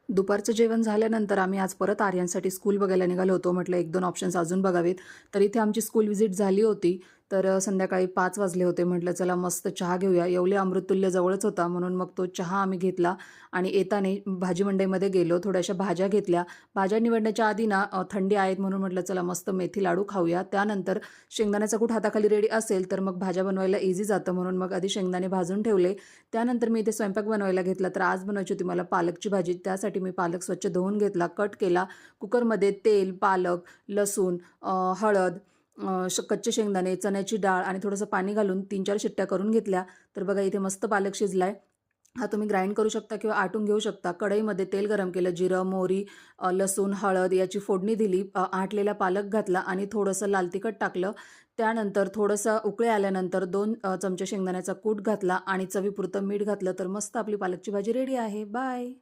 दुपारचं जेवण झाल्यानंतर आम्ही आज परत आर्यांसाठी स्कूल बघायला निघालो होतो. म्हटलं 1-2 ऑप्शन्स अजून बघावेत. तर इथे आमची स्कूल व्हिजिट झाली होती. तर संध्याकाळी 5 वाजले होते. म्हटलं चला मस्त चहा घेऊया. येवले अमृततुल्य जवळच होता म्हणून मग तो चहा आम्ही घेतला आणि येताना भाजी मंडईमध्ये गेलो. थोड्याशा भाज्या घेतल्या. भाज्या निवडण्याच्या आधी ना थंडी आहेत म्हणून म्हटलं चला मस्त मेथी लाडू खाऊया. त्यानंतर शेंगदाण्याचा कूट हाताखाली रेडी असेल तर मग भाज्या बनवायला इझी जातं म्हणून मग आधी शेंगदाणे भाजून ठेवले. त्यानंतर मी इथे स्वयंपाक बनवायला घेतला. तर आज बनवायची होती मला पालकची भाजी. त्यासाठी मी पालक स्वच्छ धुवून घेतला, कट केला. कुकरमध्ये तेल, पालक, लसूण, हळद, कच्चे शेंगदाणे, चण्याची डाळ आणि थोडंसं पाणी घालून 3-4 शिट्ट्या करून घेतल्या. तर बघा इथे मस्त पालक शिजलाय. हा तुम्ही ग्राइंड करू शकता किंवा आटून घेऊ शकता. कढईमध्ये तेल गरम केलं, जिरं, मोहरी, लसूण, हळद याची फोडणी दिली. आटलेला पालक घातला आणि थोडंसं लाल तिखट टाकलं. त्यानंतर थोडंसं उकळे आल्यानंतर 2 चमचे शेंगदाण्याचा कूट घातला आणि चवीपुरतं मीठ घातलं. तर मस्त आपली पालकची भाजी रेडी आहे. बाय.